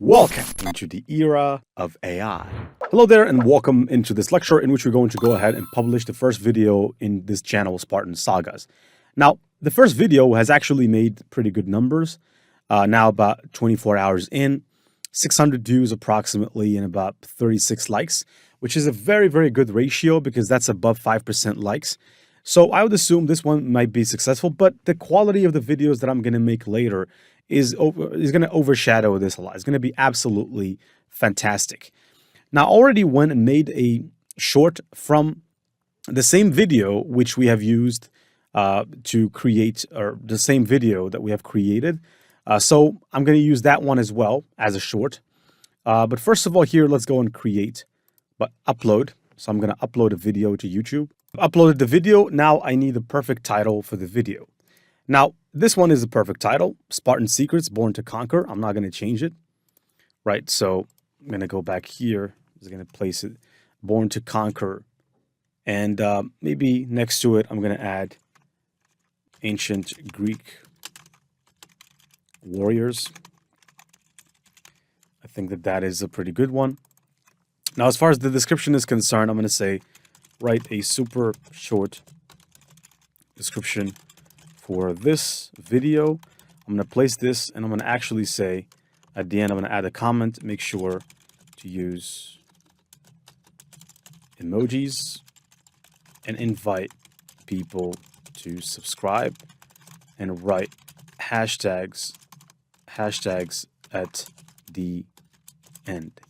Welcome into the era of AI. Hello there and welcome into this lecture in which we're going to go ahead and publish the first video in this channel, Spartan Sagas. Now, the first video has actually made pretty good numbers. Now about 24 hours in, 600 views approximately and about 36 likes, which is a very, very good ratio because that's above 5% likes. So I would assume this one might be successful, but the quality of the videos that I'm going to make later is going to overshadow this a lot. It's going to be absolutely fantastic. Now, I already went and made a short from the same video which we have used to create, or the same video that we have created. So I'm going to use that one as well as a short. But first of all, here, let's go and create, but upload. So I'm going to upload a video to YouTube. I've uploaded the video. Now I need the perfect title for the video. Now, this one is the perfect title, Spartan Secrets, Born to Conquer. I'm not going to change it, right? So I'm going to go back here. I'm just going to place it, Born to Conquer. And maybe next to it, I'm going to add Ancient Greek Warriors. I think that that is a pretty good one. Now, as far as the description is concerned, I'm going to say, write a super short description for this video. I'm going to place this and I'm going to actually say at the end, I'm going to add a comment. Make sure to use emojis and invite people to subscribe and write hashtags at the end.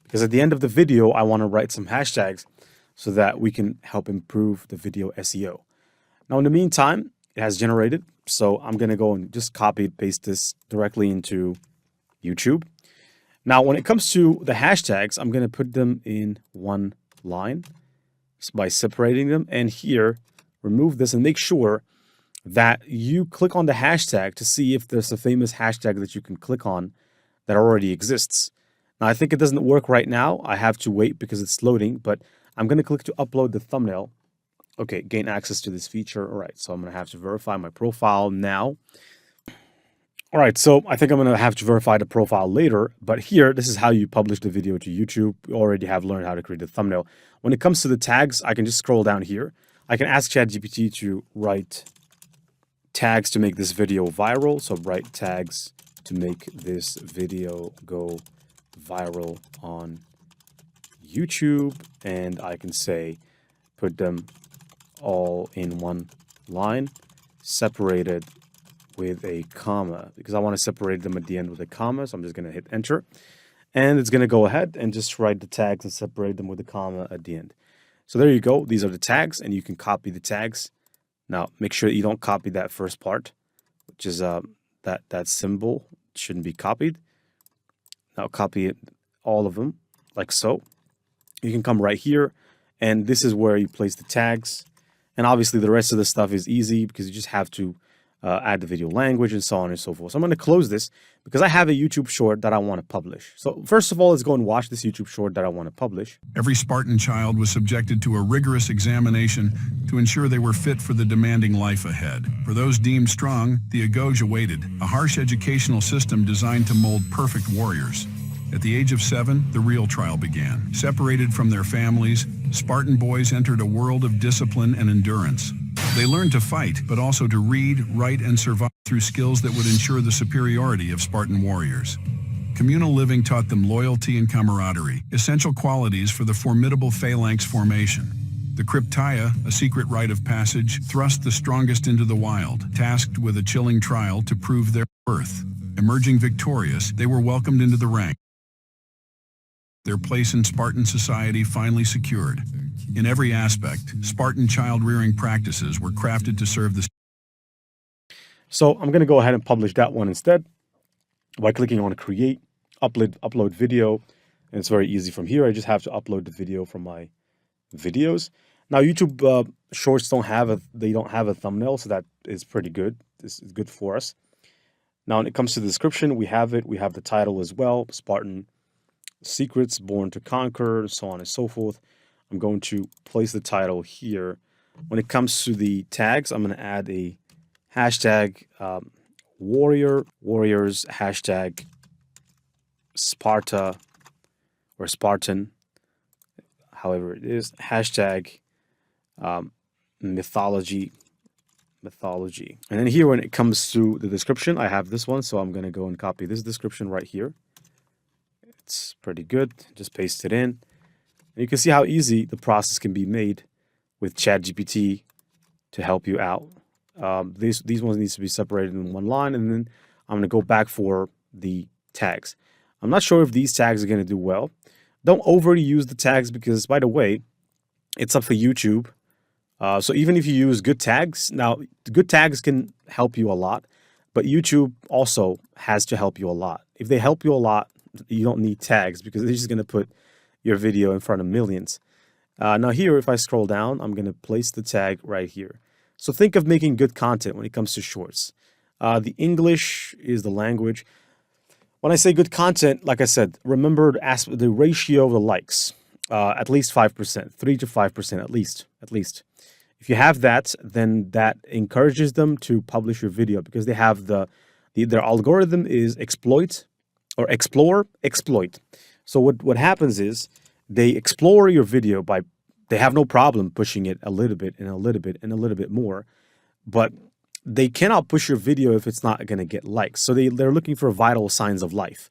Because at the end of the video, I want to write some hashtags so that we can help improve the video SEO. Now, in the meantime, it has generated, so I'm going to go and just copy and paste this directly into YouTube. Now, when it comes to the hashtags, I'm going to put them in one line by separating them. And here, remove this and make sure that you click on the hashtag to see if there's a famous hashtag that you can click on that already exists. Now, I think it doesn't work right now. I have to wait because it's loading, but I'm going to click to upload the thumbnail. Okay, gain access to this feature. All right, so I'm going to have to verify my profile now. All right, so I think I'm going to have to verify the profile later, but here, this is how you publish the video to YouTube. You already have learned how to create a thumbnail. When it comes to the tags, I can just scroll down here. I can ask ChatGPT to write tags to make this video viral. So write tags to make this video go viral on YouTube, and I can say put them all in one line, separated with a comma, because I want to separate them at the end with a comma. So I'm just going to hit enter, and it's going to go ahead and just write the tags and separate them with a comma at the end. So there you go. These are the tags, and you can copy the tags. Now, make sure you don't copy that first part, which is that symbol shouldn't be copied. Now copy it, all of them, like so. You can come right here, and this is where you place the tags. And obviously, the rest of the stuff is easy because you just have to add the video language and so on and so forth. So I'm going to close this because I have a YouTube short that I want to publish. So first of all, let's go and watch this YouTube short that I want to publish. Every Spartan child was subjected to a rigorous examination to ensure they were fit for the demanding life ahead. For those deemed strong, the Agoj awaited, a harsh educational system designed to mold perfect warriors. At the age of 7, the real trial began. Separated from their families, Spartan boys entered a world of discipline and endurance. They learned to fight, but also to read, write, and survive through skills that would ensure the superiority of Spartan warriors. Communal living taught them loyalty and camaraderie, essential qualities for the formidable phalanx formation. The Krypteia, a secret rite of passage, thrust the strongest into the wild, tasked with a chilling trial to prove their worth. Emerging victorious, they were welcomed into the ranks. Their place in Spartan society finally secured. In every aspect, Spartan child-rearing practices were crafted to serve the... So I'm going to go ahead and publish that one instead by clicking on create, upload video. And it's very easy from here. I just have to upload the video from my videos. Now, YouTube shorts don't have a thumbnail, so that is pretty good. This is good for us. Now, when it comes to the description, we have it. We have the title as well, Spartan Secrets, Born to Conquer, so on and so forth. I'm going to place the title here. When it comes to the tags, I'm going to add a hashtag warriors, hashtag Sparta or Spartan, however it is, hashtag mythology. And then here, when it comes to the description, I have this one, so I'm going to go and copy this description right here. It's pretty good. Just paste it in. And you can see how easy the process can be made with ChatGPT to help you out. These ones need to be separated in one line, and then I'm going to go back for the tags. I'm not sure if these tags are going to do well. Don't overly use the tags because, by the way, it's up for YouTube. So even if you use good tags, now good tags can help you a lot, but YouTube also has to help you a lot. If they help you a lot, you don't need tags because they're just going to put your video in front of millions. Now here, if I scroll down, I'm going to place the tag right here. So think of making good content when it comes to shorts. The English is the language. When I say good content, like I said, remember to ask the ratio of the likes, at least 5%, 3 to 5% at least. If you have that, then that encourages them to publish your video because they have their algorithm is exploit or explore, exploit. So what happens is they explore your video they have no problem pushing it a little bit and a little bit and a little bit more, but they cannot push your video if it's not going to get likes. So they're looking for vital signs of life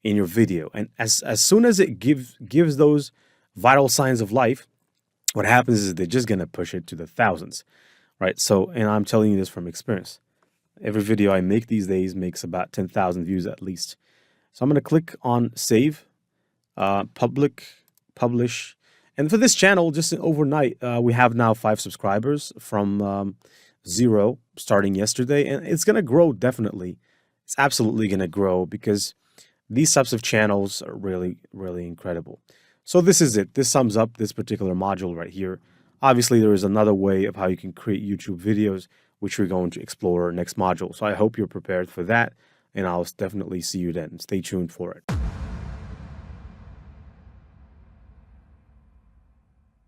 in your video. And as soon as it gives those vital signs of life, what happens is they're just going to push it to the thousands, right? So, and I'm telling you this from experience. Every video I make these days makes about 10,000 views at least. So I'm going to click on save, publish. And for this channel, just overnight, we have now 5 subscribers from 0 starting yesterday. And it's going to grow, definitely. It's absolutely going to grow because these types of channels are really, really incredible. So this is it. This sums up this particular module right here. Obviously, there is another way of how you can create YouTube videos, which we're going to explore next module. So I hope you're prepared for that, and I'll definitely see you then. Stay tuned for it.